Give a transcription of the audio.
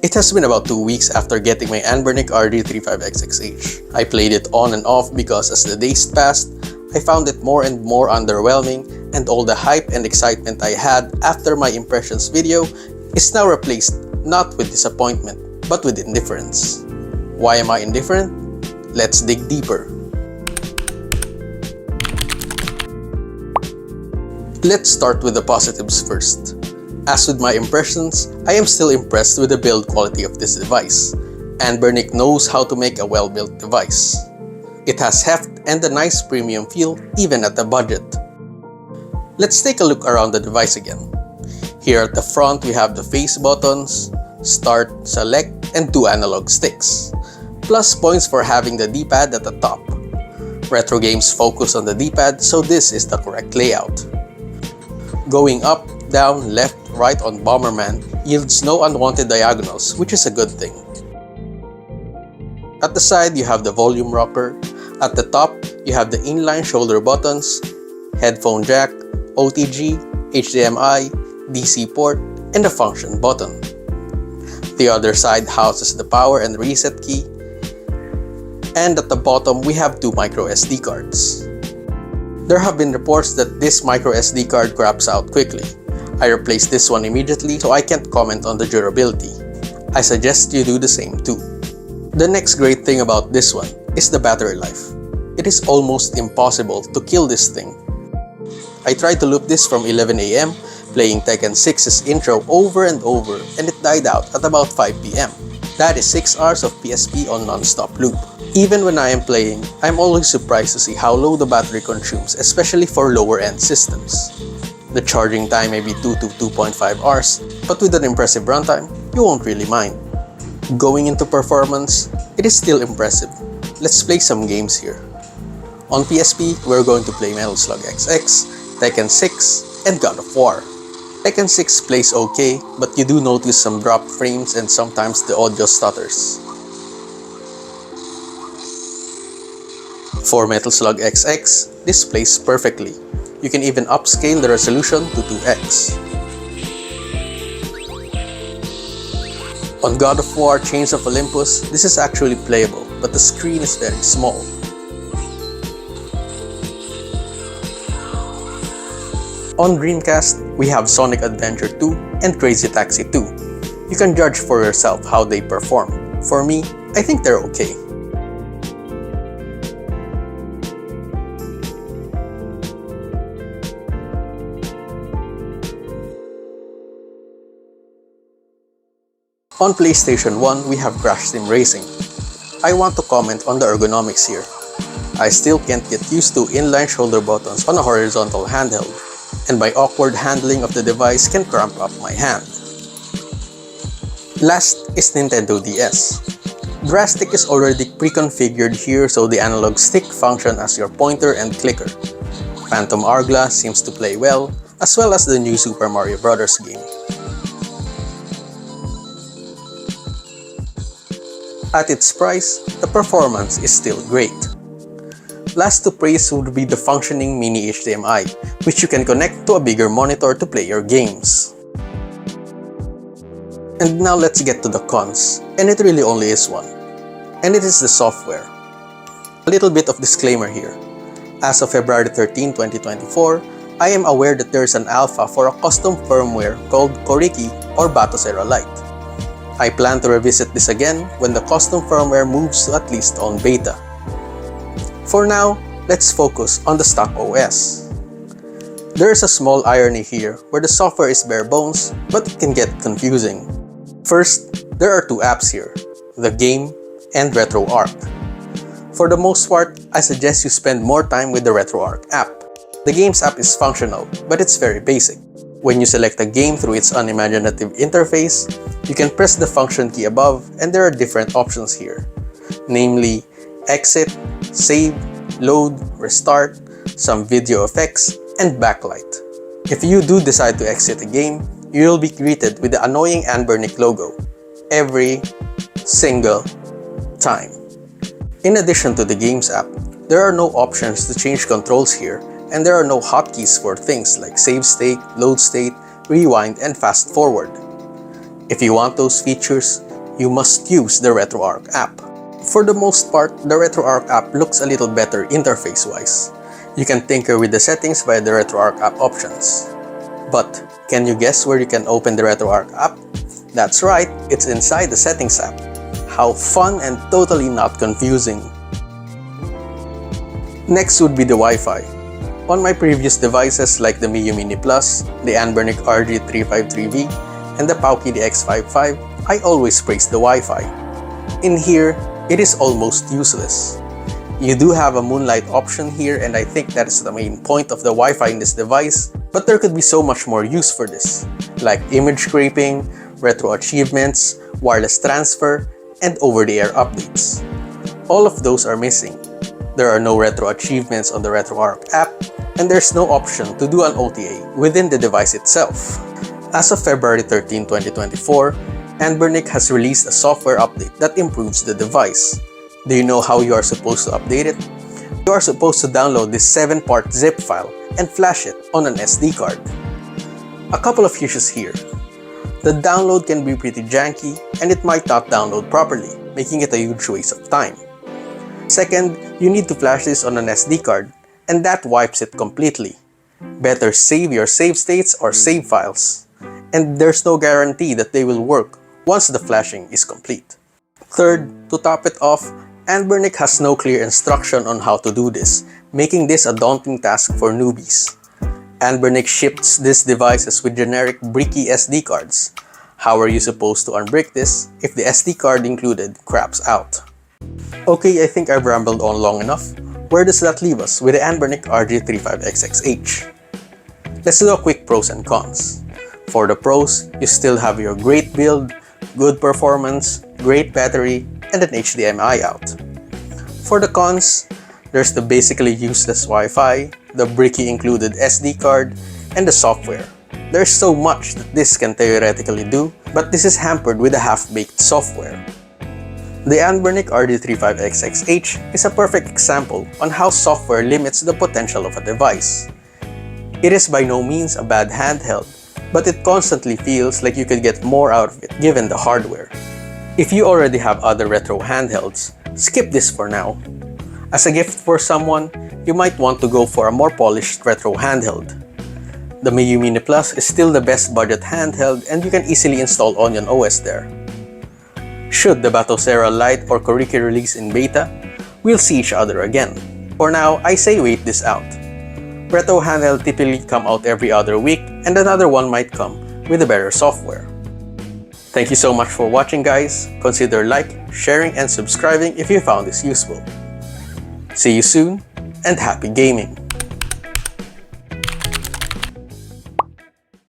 It has been about 2 weeks after getting my Anbernic RG35XXH. I played it on and off because as the days passed, I found it more and more underwhelming, and all the hype and excitement I had after my impressions video is now replaced not with disappointment, but with indifference. Why am I indifferent? Let's dig deeper. Let's start with the positives first. As with my impressions, I am still impressed with the build quality of this device. Anbernic knows how to make a well-built device. It has heft and a nice premium feel even at a budget. Let's take a look around the device again. Here at the front we have the face buttons, start, select, and 2 analog sticks. Plus points for having the D-pad at the top. Retro games focus on the D-pad, so this is the correct layout. Going up, down, left, right on Bomberman yields no unwanted diagonals, which is a good thing. At the side, you have the volume rocker. At the top, you have the inline shoulder buttons, headphone jack, OTG, HDMI, DC port, and the function button. The other side houses the power and reset key. And at the bottom, we have 2 micro SD cards. There have been reports that this micro SD card craps out quickly. I replaced this one immediately, so I can't comment on the durability. I suggest you do the same too. The next great thing about this one is the battery life. It is almost impossible to kill this thing. I tried to loop this from 11 AM, playing Tekken 6's intro over and over, and it died out at about 5 PM. That is 6 hours of PSP on non-stop loop. Even when I am playing, I'm always surprised to see how low the battery consumes, especially for lower-end systems. The charging time may be 2 to 2.5 hours, but with an impressive runtime, you won't really mind. Going into performance, it is still impressive. Let's play some games here. On PSP, we're going to play Metal Slug XX, Tekken 6, and God of War. Tekken 6 plays okay, but you do notice some dropped frames and sometimes the audio stutters. For Metal Slug XX, this plays perfectly. You can even upscale the resolution to 2x. On God of War Chains of Olympus, this is actually playable, but the screen is very small. On Dreamcast, we have Sonic Adventure 2 and Crazy Taxi 2. You can judge for yourself how they perform. For me, I think they're okay. On PlayStation 1, we have Crash Team Racing. I want to comment on the ergonomics here. I still can't get used to inline shoulder buttons on a horizontal handheld, and my awkward handling of the device can cramp up my hand. Last is Nintendo DS. Drastic is already pre-configured here, so the analog stick function as your pointer and clicker. Phantom Hourglass seems to play well as the new Super Mario Bros. Game. At its price, the performance is still great. Last to praise would be the functioning mini HDMI, which you can connect to a bigger monitor to play your games. And now let's get to the cons, and it really only is one. And it is the software. A little bit of disclaimer here. As of February 13, 2024, I am aware that there is an alpha for a custom firmware called Koriki or Batocera Lite. I plan to revisit this again when the custom firmware moves to at least on beta. For now, let's focus on the stock OS. There is a small irony here where the software is bare bones, but it can get confusing. First, there are 2 apps here, the game and RetroArch. For the most part, I suggest you spend more time with the RetroArch app. The games app is functional, but it's very basic. When you select a game through its unimaginative interface, you can press the function key above and there are different options here, namely exit, save, load, restart, some video effects, and backlight. If you do decide to exit a game, you will be greeted with the annoying Anbernic logo every single time. In addition to the Games app, there are no options to change controls here, and there are no hotkeys for things like save state, load state, rewind, and fast forward. If you want those features, you must use the RetroArch app. For the most part, the RetroArch app looks a little better interface-wise. You can tinker with the settings via the RetroArch app options. But, can you guess where you can open the RetroArch app? That's right, it's inside the Settings app. How fun and totally not confusing. Next would be the Wi-Fi. On my previous devices like the Miyoo Mini Plus, the Anbernic RG35XXH, and the Pauki DX55, I always praise the Wi-Fi. In here, it is almost useless. You do have a moonlight option here, and I think that is the main point of the Wi-Fi in this device, but there could be so much more use for this, like image scraping, RetroAchievements, wireless transfer, and over-the-air updates. All of those are missing. There are no RetroAchievements on the RetroArch app, and there's no option to do an OTA within the device itself. As of February 13, 2024, Anbernic has released a software update that improves the device. Do you know how you are supposed to update it? You are supposed to download this 7-part zip file and flash it on an SD card. A couple of issues here. The download can be pretty janky and it might not download properly, making it a huge waste of time. Second, you need to flash this on an SD card, and that wipes it completely. Better save your save states or save files. And there's no guarantee that they will work once the flashing is complete. Third, to top it off, Anbernic has no clear instruction on how to do this, making this a daunting task for newbies. Anbernic ships these devices with generic bricky SD cards. How are you supposed to unbrick this if the SD card included craps out? Okay, I think I've rambled on long enough. Where does that leave us with the Anbernic RG35XXH? Let's do a quick pros and cons. For the pros, you still have your great build, good performance, great battery, and an HDMI out. For the cons, there's the basically useless Wi-Fi, the bricky included SD card, and the software. There's so much that this can theoretically do, but this is hampered with a half-baked software. The Anbernic RG35XXH is a perfect example on how software limits the potential of a device. It is by no means a bad handheld, but it constantly feels like you could get more out of it given the hardware. If you already have other retro handhelds, skip this for now. As a gift for someone, you might want to go for a more polished retro handheld. The Miyoo Mini Plus is still the best budget handheld and you can easily install Onion OS there. Should the Batocera Lite or Koriki release in beta, we'll see each other again. For now, I say wait this out. Retro handheld typically come out every other week and another one might come with a better software. Thank you so much for watching, guys. Consider sharing and subscribing if you found this useful. See you soon and happy gaming!